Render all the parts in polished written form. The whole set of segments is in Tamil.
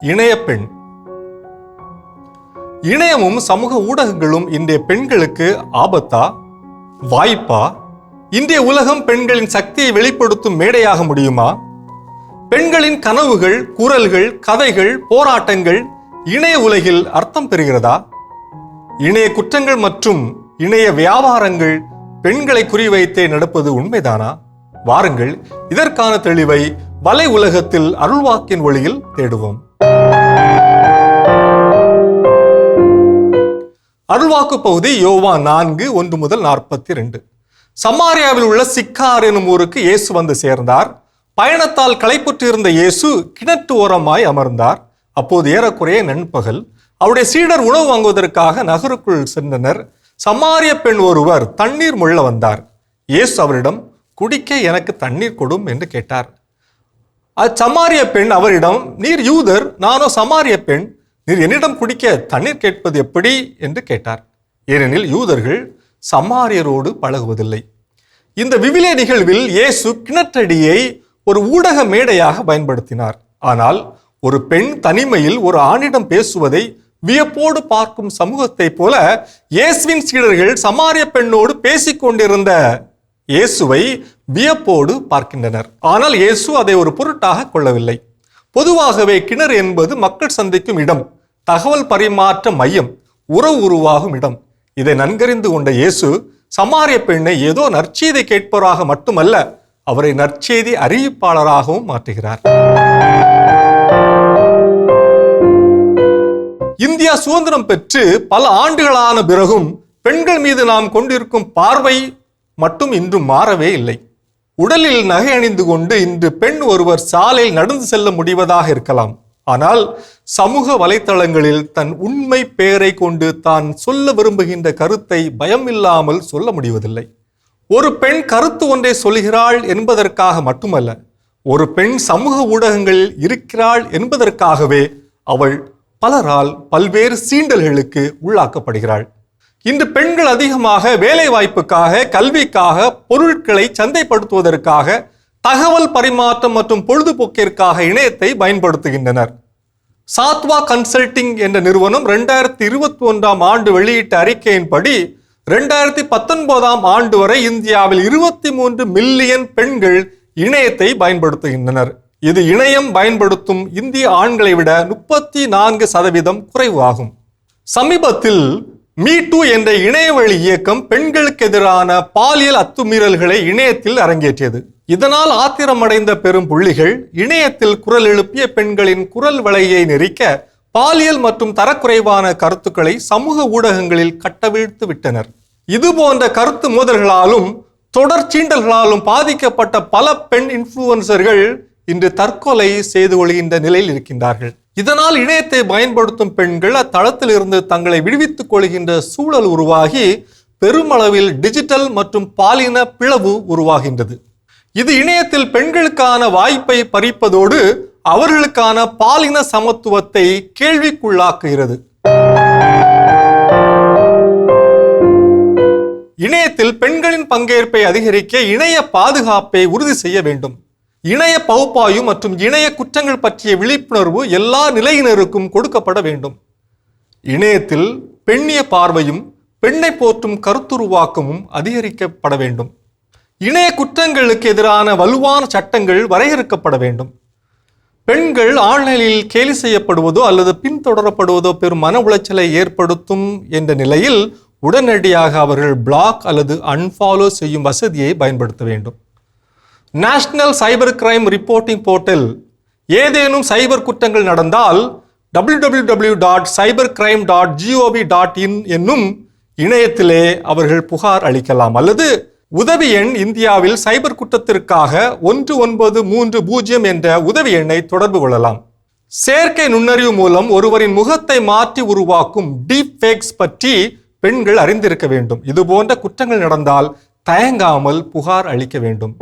இணைய பெண். இணையமும் சமூக ஊடகங்களும் இன்றைய பெண்களுக்கு ஆபத்தா, வாய்ப்பா? இன்றைய உலகம் பெண்களின் சக்தியை வெளிப்படுத்தும் மேடையாக முடியுமா? பெண்களின் கனவுகள், குரல்கள், கதைகள், போராட்டங்கள் இணைய உலகில் அர்த்தம் பெறுகிறதா? இணைய குற்றங்கள் மற்றும் இணைய வியாபாரங்கள் பெண்களை குறிவைத்தே நடப்பது உண்மைதானா? வாருங்கள், இதற்கான தெளிவை வலை உலகத்தில் அருள்வாக்கின் ஒளியில் தேடுவோம். அருள்வாக்கு பகுதி யோவான் 4:1-42. சமாரியாவில் உள்ள சிக்கார் எனும் ஊருக்கு இயேசு வந்து சேர்ந்தார். பயணத்தால் களைப்புற்றிருந்த இயேசு கிணற்று ஓரமாய் அமர்ந்தார். அப்போது ஏறக்குறைய நண்பகல். அவருடைய சீடர் உணவு வாங்குவதற்காக நகருக்குள் சென்றனர். சமாரிய பெண் ஒருவர் தண்ணீர் மொள்ள வந்தார். இயேசு அவரிடம், குடிக்க எனக்கு தண்ணீர் கொடும் என்று கேட்டார். அச்சமாரிய பெண் அவரிடம், நீர் யூதர், நானோ சமாரிய பெண், நீர் என்னிடம் குடிக்க தண்ணீர் கேட்பது எப்படி என்று கேட்டார். ஏனெனில் யூதர்கள் சமாரியரோடு பழகுவதில்லை. இந்த விவிலிய நிகழ்வில் இயேசு கிணற்றடியை ஒரு ஊடக மேடையாக பயன்படுத்தினார். ஆனால் ஒரு பெண் தனிமையில் ஒரு ஆணிடம் பேசுவதை வியப்போடு பார்க்கும் சமூகத்தை போல இயேசுவின் சீடர்கள் சமாரிய பெண்ணோடு பேசிக்கொண்டிருந்த இயேசுவை வியப்போடு பார்க்கின்றனர். ஆனால் இயேசு அதை ஒரு பொருட்டாக கொள்ளவில்லை. பொதுவாகவே கிணறு என்பது மக்கள் சந்திக்கும் இடம், தகவல் பரிமாற்ற மையம், உறவு உருவாகும் இடம். இதை நன்கறிந்து கொண்ட இயேசு சமாரிய பெண்ணை ஏதோ நற்செய்தி கேட்பவராக மட்டுமல்ல, அவரை நற்செய்தி அறிவிப்பாளராகவும் மாற்றுகிறார். இந்தியா சுதந்திரம் பெற்று பல ஆண்டுகளான பிறகும் பெண்கள் மீது நாம் கொண்டிருக்கும் பார்வை மட்டும் இன்று மாறவே இல்லை. உடலில் நகை அணிந்து கொண்டு இன்று பெண் ஒருவர் சாலையில் நடந்து செல்ல முடிவதாக இருக்கலாம். ஆனால் சமூக வலைத்தளங்களில் தன் உண்மை பெயரை கொண்டு தான் சொல்ல விரும்புகின்ற கருத்தை பயம் இல்லாமல் சொல்ல முடிவதில்லை. ஒரு பெண் கருத்து ஒன்றை சொல்கிறாள் என்பதற்காக மட்டுமல்ல, ஒரு பெண் சமூக ஊடகங்களில் இருக்கிறாள் என்பதற்காகவே அவள் பலரால் பல்வேறு சீண்டல்களுக்கு உள்ளாக்கப்படுகிறாள். இன்று பெண்கள் அதிகமாக வேலை வாய்ப்புக்காக, கல்விக்காக, பொருட்களை சந்தைப்படுத்துவதற்காக, தகவல் பரிமாற்றம் மற்றும் பொழுதுபோக்கிற்காக இணையத்தை பயன்படுத்துகின்றனர். சாத்வா கன்சல்டிங் என்ற நிறுவனம் 2021 ஆண்டு வெளியிட்ட அறிக்கையின்படி 2019 ஆண்டு வரை இந்தியாவில் 23 மில்லியன் பெண்கள் இணையத்தை பயன்படுத்துகின்றனர். இது இணையம் பயன்படுத்தும் இந்திய ஆண்களை விட 34% குறைவு ஆகும். சமீபத்தில் மீ டூ என்ற இணையவழி இயக்கம் பெண்களுக்கு எதிரான பாலியல் அத்துமீறல்களை இணையத்தில் அரங்கேற்றியது. இதனால் ஆத்திரமடைந்த பெரும் புள்ளிகள் இணையத்தில் குரல் எழுப்பிய பெண்களின் குரல் வளையை நெரிக்க பாலியல் மற்றும் தரக்குறைவான கருத்துக்களை சமூக ஊடகங்களில் கட்டவிழ்த்து விட்டனர். இது போன்ற கருத்து மோதல்களாலும் தொடர் சீண்டல்களாலும் பாதிக்கப்பட்ட பல பெண் இன்ஃப்ளூயன்சர்கள் இன்று தற்கொலை செய்து கொள்கின்ற நிலையில் இருக்கின்றார்கள். இதனால் இணையத்தை பயன்படுத்தும் பெண்கள் அத்தளத்தில் இருந்து தங்களை விடுவித்துக் கொள்கின்ற சூழல் உருவாகி பெருமளவில் டிஜிட்டல் மற்றும் பாலின பிளவு உருவாகின்றது. இது இணையத்தில் பெண்களுக்கான வாய்ப்பை பறிப்பதோடு அவர்களுக்கான பாலின சமத்துவத்தை கேள்விக்குள்ளாக்குகிறது. இணையத்தில் பெண்களின் பங்கேற்பை அதிகரிக்க இணைய பாதுகாப்பை உறுதி செய்ய வேண்டும். இணைய பகுப்பாய்வு மற்றும் இணைய குற்றங்கள் பற்றிய விழிப்புணர்வு எல்லா நிலையினருக்கும் கொடுக்கப்பட வேண்டும். இணையத்தில் பெண்ணிய பார்வையும் பெண்ணை போற்றும் கருத்துருவாக்கமும் அதிகரிக்கப்பட வேண்டும். இணைய குற்றங்களுக்கு எதிரான வலுவான சட்டங்கள் வரையறுக்கப்பட வேண்டும். பெண்கள் ஆன்லைனில் கேலி செய்யப்படுவதோ அல்லது பின்தொடரப்படுவதோ பெரும் மன உளைச்சலை ஏற்படுத்தும் என்ற நிலையில் உடனடியாக அவர்கள் பிளாக் அல்லது அன்ஃபாலோ செய்யும் வசதியை பயன்படுத்த வேண்டும். National cyber crime reporting portal ஏதேனும் சைபர் குற்றங்கள் நடந்தால் www.cybercrime.gov.in என்னும் இணையத்திலே அவர்கள் புகார் அளிக்கலாம். அல்லது உதவி எண் இந்தியாவில் சைபர் குற்றத்திற்காக 1930 என்ற உதவி எண்ணை தொடர்பு கொள்ளலாம். செயற்கை நுண்ணறிவு மூலம் ஒருவரின் முகத்தை மாற்றி உருவாக்கும் டீப் ஃபேக்ஸ் பற்றி பெண்கள் அறிந்திருக்க வேண்டும். இது போன்ற குற்றங்கள் நடந்தால் தயங்காமல் புகார் அளிக்க வேண்டும்.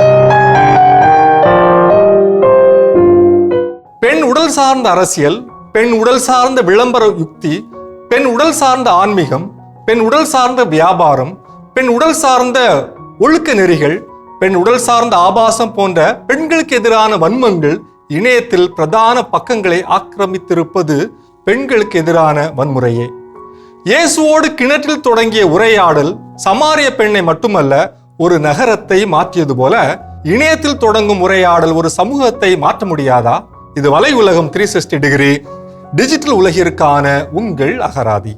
பெண் உடல் சார்ந்த அரசியல், பெண் உடல் சார்ந்த விளம்பர யுக்தி, பெண் உடல் சார்ந்த ஆன்மீகம், பெண் உடல் சார்ந்த வியாபாரம், பெண் உடல் சார்ந்த ஒழுக்க நெறிகள், பெண் உடல் சார்ந்த ஆபாசம் போன்ற பெண்களுக்கு எதிரான வன்மங்கள் இணையத்தில் பிரதான பக்கங்களை ஆக்கிரமித்திருப்பது பெண்களுக்கு எதிரான வன்முறையே. இயேசுவோடு கிணற்றில் தொடங்கிய உரையாடல் சமாரிய பெண்ணை மட்டுமல்ல, ஒரு நகரத்தை மாற்றியது போல இணையத்தில் தொடங்கும் உரையாடல் ஒரு சமூகத்தை மாற்ற முடியாதா? இது வலை உலகம் 360 டிகிரி டிஜிட்டல் உலகிற்கான உங்கள் அகராதி.